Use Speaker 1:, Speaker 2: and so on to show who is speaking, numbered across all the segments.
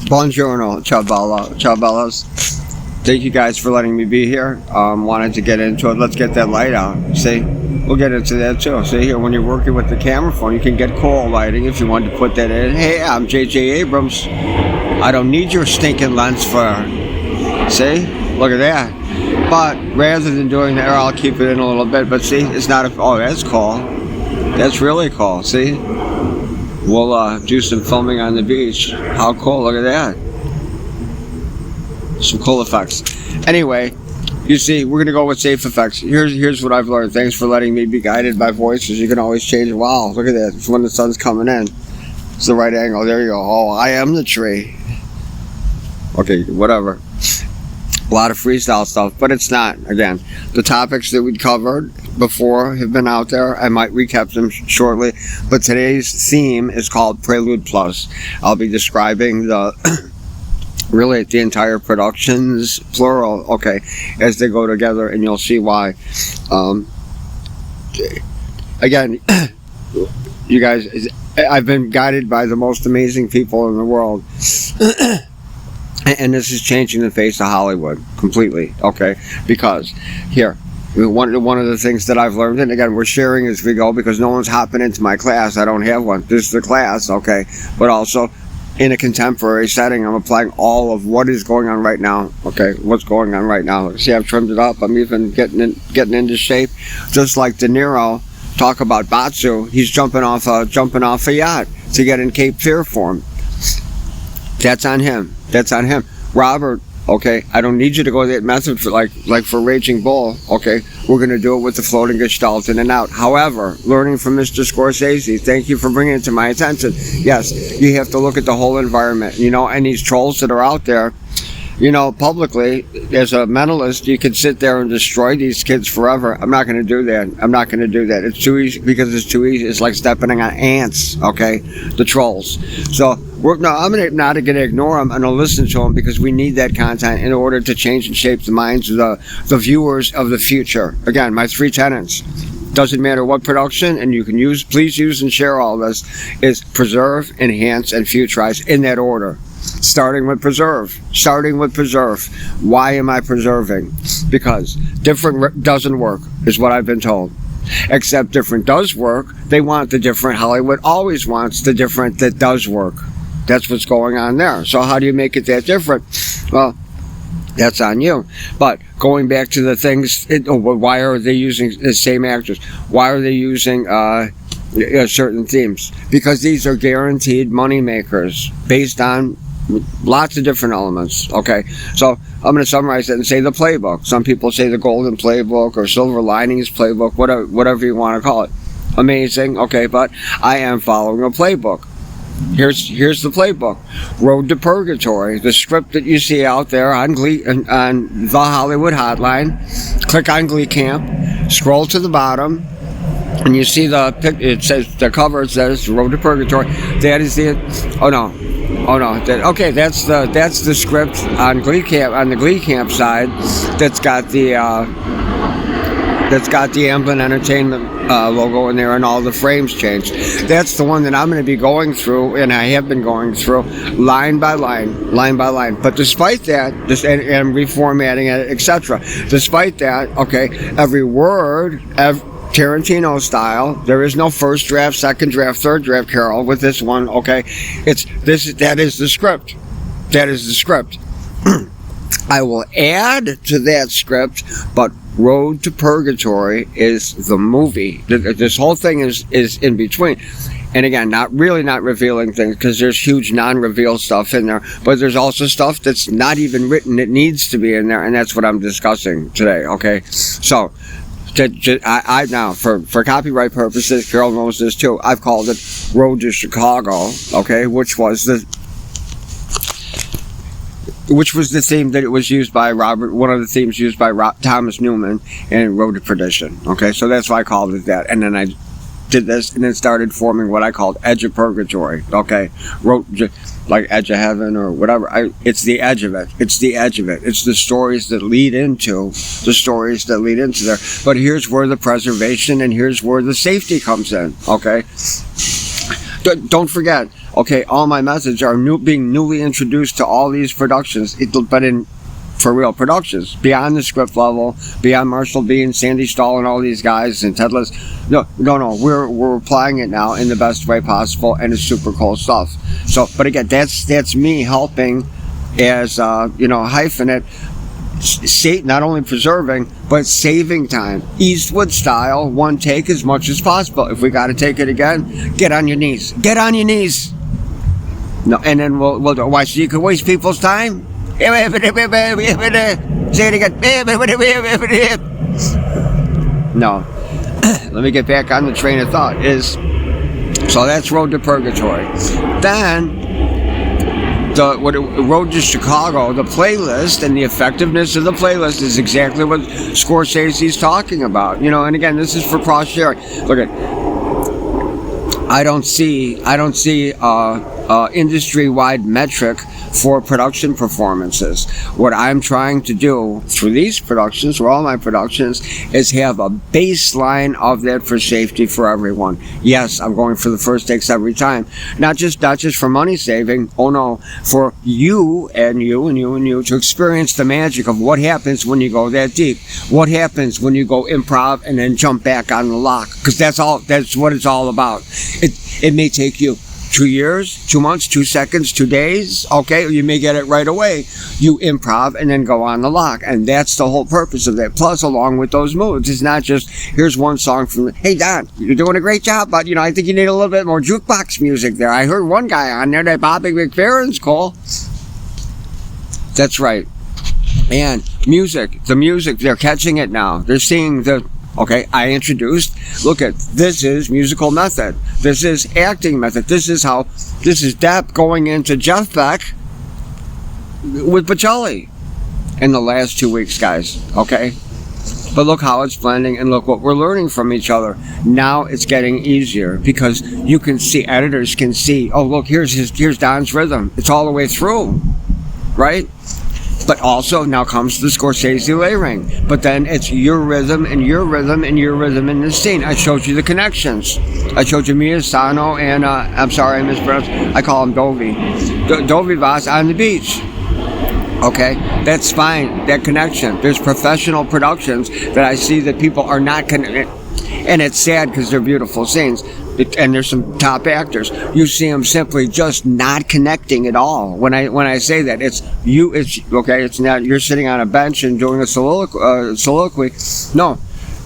Speaker 1: Buongiorno, ciao bellas. Thank you guys for letting me be here. Wanted to get into it. Let's get that light out. See, we'll get into that too. See here, when you're working with the camera phone, you can get cool lighting if you want to put that in. Hey, I'm JJ Abrams. I don't need your stinking lens for. See, look at that. But rather than doing that, I'll keep it in a little bit. But see, it's not a. Oh, that's cool. That's really cool. See. We'll do some filming on the beach. How cool, look at that. Some cool effects. Anyway, you see, we're going to go with safe effects. Here's what I've learned. Thanks for letting me be guided by voices. You can always change. Wow, look at that. It's when the sun's coming in. It's the right angle. There you go. Oh, I am the tree. Okay, whatever. A lot of freestyle stuff, but it's not. Again, the topics that we'd covered before have been out there. I might recap them shortly, but today's theme is called Prelude Plus. I'll be describing the really the entire productions, plural, okay, as they go together, and you'll see why. Again, you guys, I've been guided by the most amazing people in the world. And this is changing the face of Hollywood completely, okay? Because here, one of the things that I've learned, and again, we're sharing as we go because no one's hopping into my class. I don't have one. This is the class, okay? But also, in a contemporary setting, I'm applying all of what is going on right now, okay? What's going on right now. See, I've trimmed it up. I'm even getting into shape. Just like De Niro, talk about Batsu, he's jumping off a yacht to get in Cape Fear form. That's on him. That's on him. Robert, okay, I don't need you to go that method for like for Raging Bull, okay? We're going to do it with the floating gestalt in and out. However, learning from Mr. Scorsese, thank you for bringing it to my attention. Yes, you have to look at the whole environment, you know, and these trolls that are out there, you know, publicly, as a mentalist, you could sit there and destroy these kids forever. I'm not going to do that. I'm not going to do that. It's too easy because it's too easy. It's like stepping on ants, okay? The trolls. So, I'm not going to ignore them. I'm going to listen to them because we need that content in order to change and shape the minds of the viewers of the future. Again, my 3 tenets. Doesn't matter what production, and you can please use and share all this, is preserve, enhance, and futurize in that order. Starting with preserve. Why am I preserving? Because different doesn't work, is what I've been told. Except different does work. They want the different. Hollywood always wants the different that does work. That's what's going on there. So how do you make it that different? Well, that's on you. But going back to the things, why are they using the same actors? Why are they using certain themes? Because these are guaranteed money makers based on lots of different elements, okay? So I'm going to summarize it and say the playbook. Some people say the golden playbook or silver linings playbook, whatever you want to call it. Amazing, okay, but I am following a playbook. Here's the playbook. Road to Purgatory, the script that you see out there on the Hollywood Hotline. Click on Glee Camp, scroll to the bottom, and you see it says the cover. It says Road to Purgatory. That is the. Oh no. Okay, that's the script on Glee Camp, on the Glee Camp side. That's got the Amblin Entertainment logo in there, and all the frames changed. That's the one that I'm going to be going through, and I have been going through line by line. But despite that, and reformatting it, etc. Despite that, okay, every word, Tarantino style. There is no first draft, second draft, third draft, Carol, with this one, okay? That is the script. I will add to that script, but Road to Purgatory is the movie. This whole thing is in between. And again, not revealing things, because there's huge non-reveal stuff in there, but there's also stuff that's not even written that needs to be in there, and that's what I'm discussing today, okay? So, I now, for copyright purposes, Carol knows this too, I've called it Road to Chicago, okay, which was the theme that it was used by one of the themes used by Thomas Newman in Road to Perdition, okay, so that's why I called it that, and then I did this, and then started forming what I called Edge of Purgatory, okay, like Edge of Heaven or whatever. It's the edge of it. It's the stories that lead into there. But here's where the preservation and here's where the safety comes in, okay? Don't forget, okay, all my methods are being newly introduced to all these productions, but for real productions, beyond the script level, beyond Marshall Bean, Sandy Stahl, and all these guys, and Ted List. No, we're applying it now in the best way possible, and it's super cool stuff. So, but again, that's me helping as hyphen it, not only preserving but saving time, Eastwood style, one take as much as possible. If we got to take it again, get on your knees. No, and then we'll do. Why? So you can waste people's time. Say it again. No. Let me get back on the train of thought. So that's Road to Purgatory. Then Road to Chicago, the playlist and the effectiveness of the playlist is exactly what Scorsese's talking about. And again, this is for cross sharing. Look at, I don't see industry-wide metric for production performances. What I'm trying to do through these productions, or all my productions, is have a baseline of that for safety for everyone. Yes, I'm going for the first takes every time. Not just for money saving. Oh no, for you and you and you and you to experience the magic of what happens when you go that deep. What happens when you go improv and then jump back on the lock? Because that's what it's all about. It may take you 2 years, 2 months, 2 seconds, 2 days, okay? You may get it right away. You improv and then go on the lock. And that's the whole purpose of that. Plus, along with those moods, it's not just, here's one song from, hey, Don, you're doing a great job, but, I think you need a little bit more jukebox music there. I heard one guy on there, that Bobby McFerrin's cool. That's right. And the music, they're catching it now. They're seeing okay, I introduced, look at, this is musical method. This is acting method. This is Depp going into Jeff Beck with Bocelli in the last 2 weeks, guys, okay? But look how it's blending, and look what we're learning from each other. Now it's getting easier because you can see, editors can see, oh, look, here's Don's rhythm. It's all the way through, right? But also, now comes the Scorsese layering. But then it's your rhythm and your rhythm and your rhythm in this scene. I showed you the connections. I showed you Mia Sano and, I'm sorry, I mispronounced, I call him Dovey. Dovey Voss on the beach. Okay, that's fine, that connection. There's professional productions that I see that people are not connected. And it's sad because they're beautiful scenes. And there's some top actors. You see them simply just not connecting at all. When I say that, it's okay. It's not you're sitting on a bench and doing a soliloquy. No,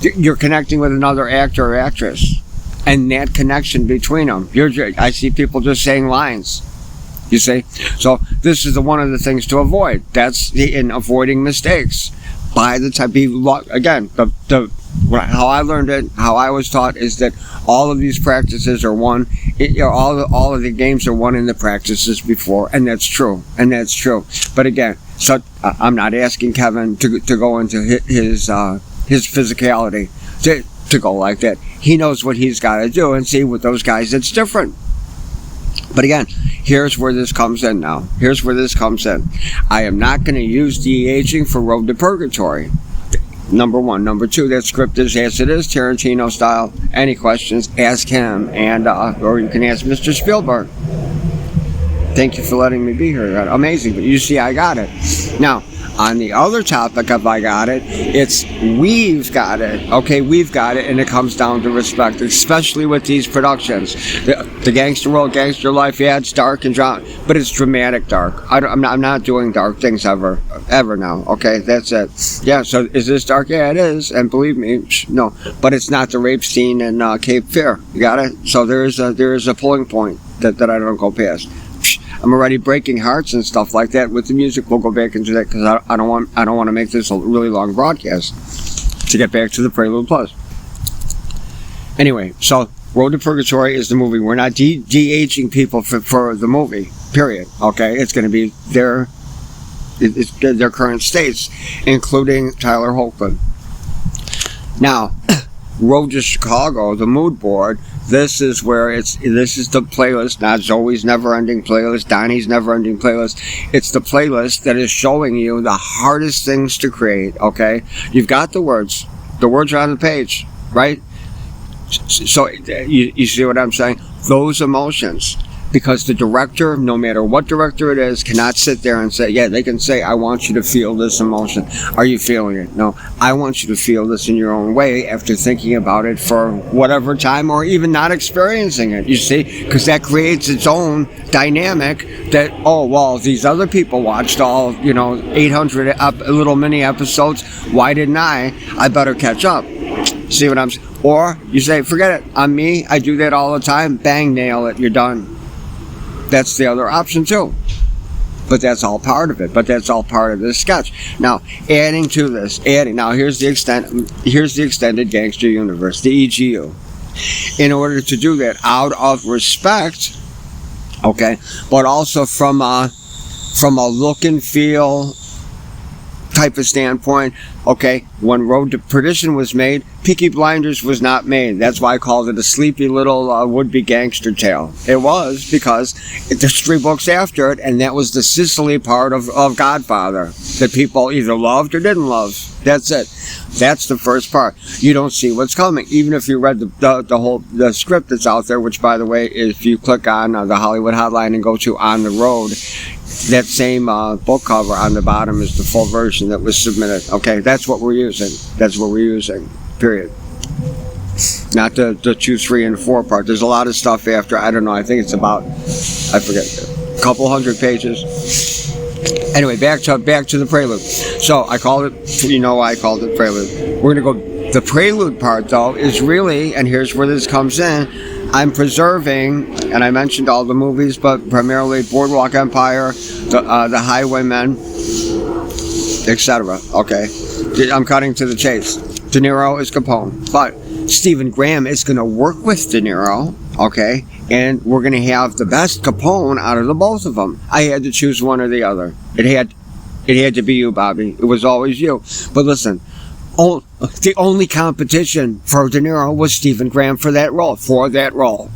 Speaker 1: you're connecting with another actor or actress, and that connection between them. I see people just saying lines. You see, so this is one of the things to avoid. That's in avoiding mistakes. By the time, again, how I learned it, how I was taught is that all of these practices are one. All of the games are one in the practices before, and that's true. But again, so I'm not asking Kevin to go into his physicality to go like that. He knows what he's got to do, and see with those guys, it's different. But again, here's where this comes in now. I am not going to use de-aging for Road to Purgatory. Number one. Number two, that script is as it is, Tarantino style. Any questions, ask him, and or you can ask Mr. Spielberg. Thank you for letting me be here. Amazing. But you see, I got it. Now, on the other topic of I got it, it's we've got it. Okay, we've got it, and it comes down to respect, especially with these productions. The gangster world, gangster life, yeah, it's dark and drama, but it's dramatic dark. I'm not doing dark things ever now. Okay, that's it. Yeah, so is this dark? Yeah, it is, and believe me, no, but it's not the rape scene in Cape Fear. You got it? So there is a pulling point that I don't go past. I'm already breaking hearts and stuff like that with the music. We'll go back into that because I don't want to make this a really long broadcast. To get back to the Prelude Plus. Anyway, so Road to Purgatory is the movie. We're not de-aging people for the movie. Period. Okay, it's going to be their current states, including Tyler Hoechlin. Now, Road to Chicago, the mood board. This is the playlist, not Zoe's never-ending playlist, Donnie's never-ending playlist. It's the playlist that is showing you the hardest things to create, okay? You've got the words. The words are on the page, right? So you see what I'm saying? Those emotions. Because the director, no matter what director it is, cannot sit there and say, yeah, they can say, I want you to feel this emotion. Are you feeling it? No, I want you to feel this in your own way after thinking about it for whatever time, or even not experiencing it, you see? Because that creates its own dynamic that, oh, well, these other people watched all, 800 little mini episodes. Why didn't I? I better catch up. See what I'm saying? Or you say, forget it. I'm me. I do that all the time. Bang, nail it. You're done. That's the other option too. But that's all part of it. But that's all part of this sketch. Now, adding to this, now here's the extended gangster universe, the EGU. In order to do that, out of respect, okay, but also from a look and feel type of standpoint, okay, when Road to Perdition was made, Peaky Blinders was not made. That's why I called it a sleepy little would-be gangster tale. It was because there's 3 books after it, and that was the Sicily part of Godfather that people either loved or didn't love. That's it. That's the first part. You don't see what's coming. Even if you read the script that's out there, which, by the way, if you click on the Hollywood Hotline and go to On the Road, that same book cover on the bottom is the full version that was submitted. Okay, that's what we're using. That's what we're using. Period. Not the 2, 3, and 4 part. There's a lot of stuff after. I don't know. I think it's about, I forget, a couple hundred pages. Anyway, back to the Prelude. So I called it. You know why I called it Prelude. We're gonna go. The Prelude part, though, is really, and here's where this comes in. I'm preserving, and I mentioned all the movies, but primarily Boardwalk Empire, the Highwaymen, etc. Okay, I'm cutting to the chase. De Niro is Capone, but Stephen Graham is going to work with De Niro. Okay, and we're going to have the best Capone out of the both of them. I had to choose one or the other. It had to be you, Bobby. It was always you. But listen. The only competition for De Niro was Stephen Graham for that role.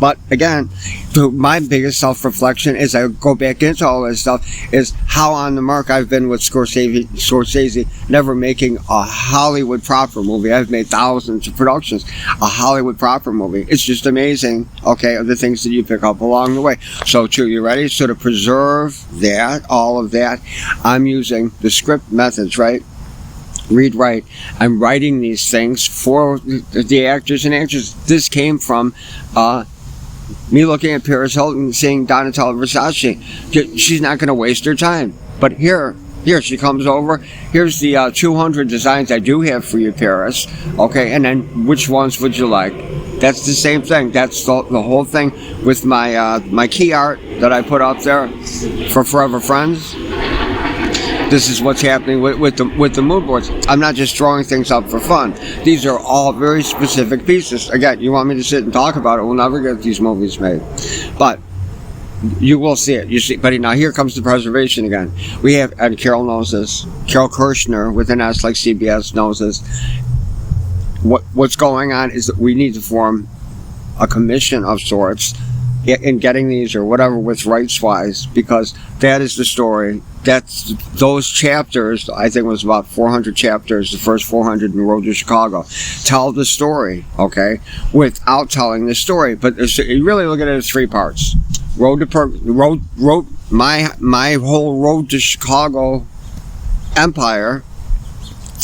Speaker 1: But again, my biggest self-reflection as I go back into all this stuff is how on the mark I've been with Scorsese never making a Hollywood proper movie. I've made thousands of productions. A Hollywood proper movie. It's just amazing, okay, of the things that you pick up along the way. So, you ready? So to preserve that, all of that, I'm using the script methods, right? Read, write. I'm writing these things for the actors and actresses. This came from me looking at Paris Hilton, seeing Donatella Versace. She's not going to waste her time. But here she comes over. Here's the 200 designs I do have for you, Paris. Okay, and then which ones would you like? That's the same thing. That's the whole thing with my key art that I put up there for Forever Friends. This is what's happening with the mood boards. I'm not just throwing things up for fun. These are all very specific pieces. Again, you want me to sit and talk about it, we'll never get these movies made. But you will see it. You see, but now here comes the preservation again. We have, and Carol knows this. Carol Kirshner with an S like CBS knows this. What's going on is that we need to form a commission of sorts in getting these or whatever with rights-wise, because that is the story. That's those chapters. I think it was about 400 chapters. The first 400 in Road to Chicago tell the story, okay, without telling the story. But you really look at it as 3 parts. My whole Road to Chicago empire,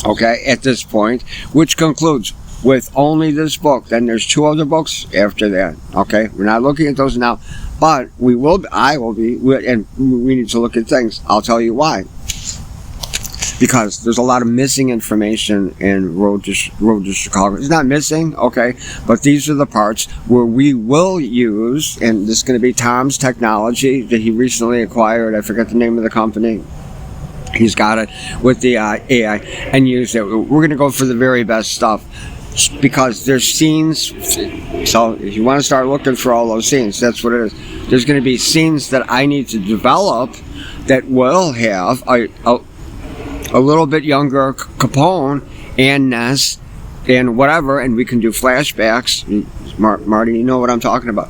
Speaker 1: okay, at this point, which concludes with only this book. Then there's 2 other books after that. Okay, we're not looking at those now, but I will be, and we need to look at things. I'll tell you why. Because there's a lot of missing information in Road to Chicago. It's not missing, okay, but these are the parts where we will use, and this is going to be Tom's technology that he recently acquired. I forget the name of the company. He's got it with the AI, and use it. We're going to go for the very best stuff. Because there's scenes, so if you want to start looking for all those scenes, that's what it is. There's going to be scenes that I need to develop that will have a little bit younger Capone and Ness and whatever, and we can do flashbacks. Marty, you know what I'm talking about.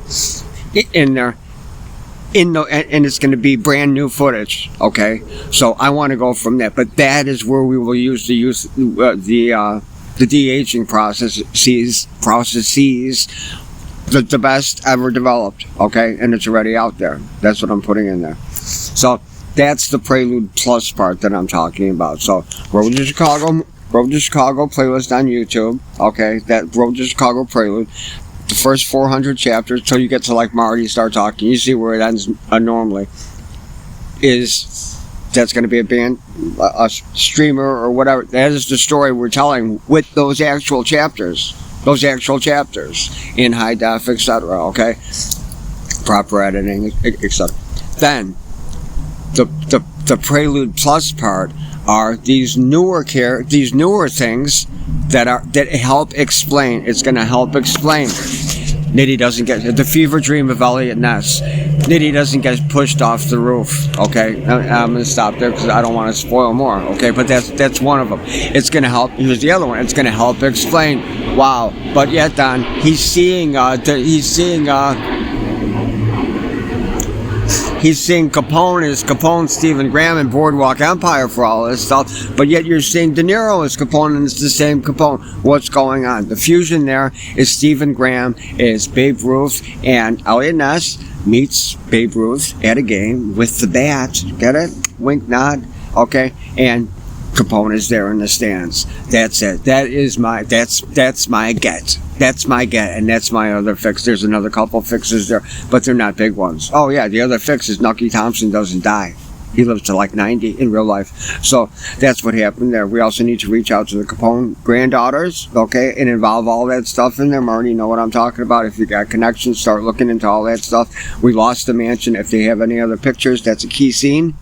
Speaker 1: In there. And it's going to be brand new footage, okay? So I want to go from that, but that is where we will use the the de-aging processes the best ever developed, okay? And it's already out there. That's what I'm putting in there. So that's the Prelude Plus part that I'm talking about. So Road to Chicago playlist on YouTube, okay? That Road to Chicago Prelude. The first 400 chapters till you get to like Marty start talking. You see where it ends normally. That's going to be a band, a streamer or whatever. That is the story we're telling with those actual chapters in high def, etc. Okay, proper editing, etc. Then the Prelude Plus part are these newer things that help explain. It's going to help explain. Nitty doesn't get the fever dream of Elliot Ness. Nitty doesn't get pushed off the roof. Okay, I'm gonna stop there because I don't want to spoil more. Okay, but that's one of them. It's gonna help. Here's the other one. It's gonna help explain. Wow, but yet Don, he's seeing Capone as Capone, Stephen Graham, and Boardwalk Empire for all this stuff, but yet you're seeing De Niro as Capone, and it's the same Capone. What's going on? The fusion there is Stephen Graham is Babe Ruth, and Elliot Ness meets Babe Ruth at a game with the bat. Get it? Wink, nod. Okay, and Capone is there in the stands. That's it. That's my get. That's my get, and that's my other fix. There's another couple fixes there, but they're not big ones. Oh yeah, the other fix is Nucky Thompson doesn't die. He lives to like 90 in real life. So that's what happened there. We also need to reach out to the Capone granddaughters, okay, and involve all that stuff in there. Marty, you know what I'm talking about. If you got connections, start looking into all that stuff. We lost the mansion. If they have any other pictures, that's a key scene.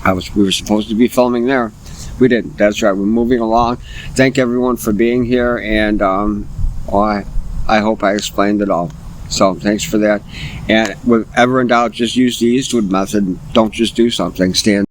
Speaker 1: We were supposed to be filming there. We didn't. That's right. We're moving along. Thank everyone for being here, and I hope I explained it all. So thanks for that. And if ever in doubt, just use the Eastwood method. Don't just do something. Stand